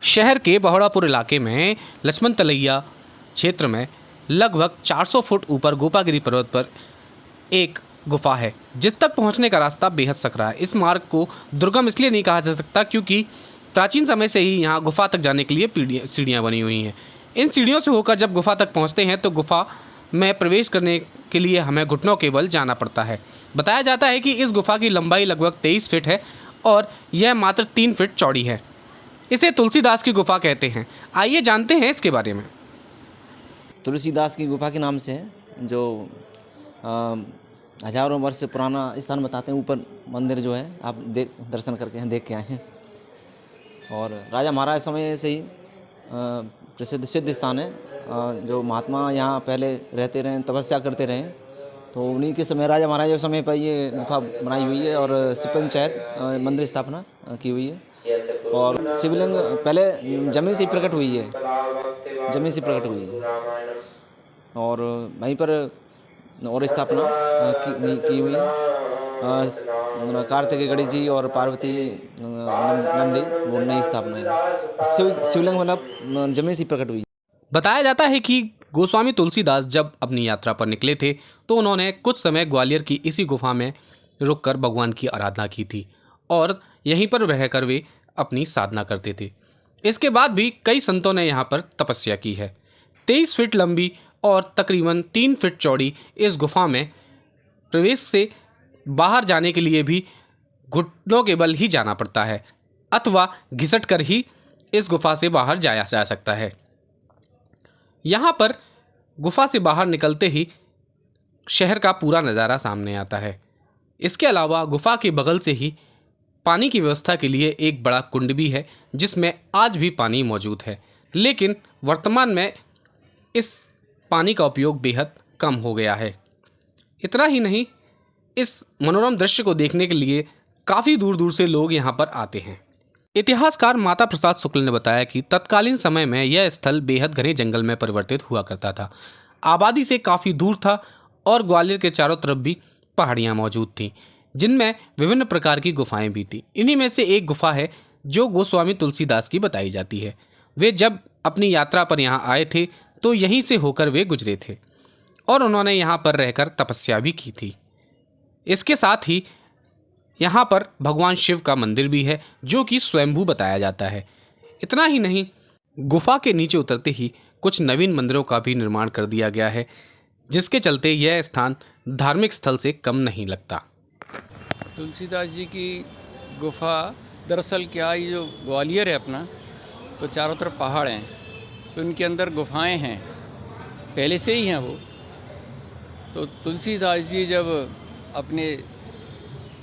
शहर के बहोड़ापुर इलाके में लक्ष्मण तलैया क्षेत्र में लगभग 400 फुट ऊपर गोपागिरी पर्वत पर एक गुफा है जिस तक पहुंचने का रास्ता बेहद सकरा है। इस मार्ग को दुर्गम इसलिए नहीं कहा जा सकता क्योंकि प्राचीन समय से ही यहाँ गुफा तक जाने के लिए सीढ़ियाँ बनी हुई हैं। इन सीढ़ियों से होकर जब गुफा तक पहुँचते हैं तो गुफा में प्रवेश करने के लिए हमें घुटनों के बल जाना पड़ता है। बताया जाता है कि इस गुफा की लंबाई लगभग 23 फीट है और यह मात्र 3 फीट चौड़ी है। इसे तुलसीदास की गुफा कहते हैं। आइए जानते हैं इसके बारे में। तुलसीदास की गुफा के नाम से है, जो हजारों वर्ष पुराना स्थान बताते हैं। ऊपर मंदिर जो है आप दर्शन करके देख के आए हैं और राजा महाराज समय से ही प्रसिद्ध सिद्ध स्थान है। जो महात्मा यहाँ पहले रहते रहे, तपस्या करते रहे, तो उन्हीं के समय राजा महाराजा के समय पर ये गुफा बनाई हुई है और शिव पंचायत मंदिर स्थापना की हुई है। और शिवलिंग पहले जमीन से प्रकट हुई है, और वहीं पर और स्थापना की हुई है। कार्तिक गणेश जी और पार्वती नंदी वो नई स्थापना है। शिवलिंग मतलब जमीन से प्रकट हुई। बताया जाता है कि गोस्वामी तुलसीदास जब अपनी यात्रा पर निकले थे तो उन्होंने कुछ समय ग्वालियर की इसी गुफा में रुककर भगवान की आराधना की थी और यहीं पर रहकर वे अपनी साधना करते थे। इसके बाद भी कई संतों ने यहाँ पर तपस्या की है। 23 फीट लंबी और तकरीबन 3 फीट चौड़ी इस गुफा में प्रवेश से बाहर जाने के लिए भी घुटनों के बल ही जाना पड़ता है अथवा घिसट कर ही इस गुफा से बाहर जाया जा सकता है। यहाँ पर गुफा से बाहर निकलते ही शहर का पूरा नज़ारा सामने आता है। इसके अलावा गुफा के बगल से ही पानी की व्यवस्था के लिए एक बड़ा कुंड भी है जिसमें आज भी पानी मौजूद है, लेकिन वर्तमान में इस पानी का उपयोग बेहद कम हो गया है। इतना ही नहीं, इस मनोरम दृश्य को देखने के लिए काफ़ी दूर दूर से लोग यहाँ पर आते हैं। इतिहासकार माता प्रसाद शुक्ल ने बताया कि तत्कालीन समय में यह स्थल बेहद घने जंगल में परिवर्तित हुआ करता था। आबादी से काफ़ी दूर था और ग्वालियर के चारों तरफ भी पहाड़ियाँ मौजूद थीं जिनमें विभिन्न प्रकार की गुफाएं भी थीं। इन्हीं में से एक गुफा है जो गोस्वामी तुलसीदास की बताई जाती है। वे जब अपनी यात्रा पर यहाँ आए थे तो यहीं से होकर वे गुजरे थे और उन्होंने यहाँ पर रहकर तपस्या भी की थी। इसके साथ ही यहाँ पर भगवान शिव का मंदिर भी है जो कि स्वयंभू बताया जाता है। इतना ही नहीं, गुफा के नीचे उतरते ही कुछ नवीन मंदिरों का भी निर्माण कर दिया गया है जिसके चलते यह स्थान धार्मिक स्थल से कम नहीं लगता। तुलसीदास जी की गुफा दरअसल क्या, ये जो ग्वालियर है अपना, तो चारों तरफ पहाड़ हैं, तो इनके अंदर गुफाएं हैं, पहले से ही हैं वो। तो तुलसीदास जी जब अपने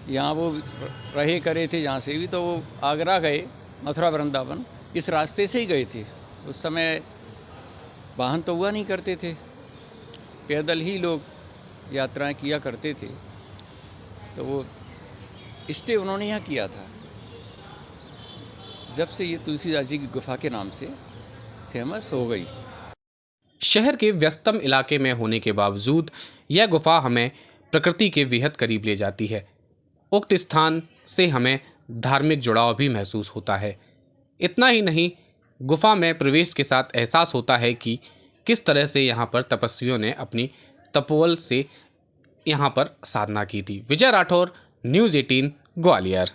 यहाँ वो रहे करे थे जहाँ से भी, तो वो आगरा गए, मथुरा वृंदावन इस रास्ते से ही गए थे। उस समय वाहन तो हुआ नहीं करते थे, पैदल ही लोग यात्राएं किया करते थे। तो वो स्टे उन्होंने यहाँ किया था। जब से ये तुलसीदास जी की गुफा के नाम से फेमस हो गई। शहर के व्यस्तम इलाके में होने के बावजूद यह गुफा हमें प्रकृति के बेहद करीब ले जाती है। उक्त स्थान से हमें धार्मिक जुड़ाव भी महसूस होता है। इतना ही नहीं, गुफा में प्रवेश के साथ एहसास होता है कि किस तरह से यहाँ पर तपस्वियों ने अपनी तपोबल से यहाँ पर साधना की थी। विजय राठौर, न्यूज़ 18 ग्वालियर।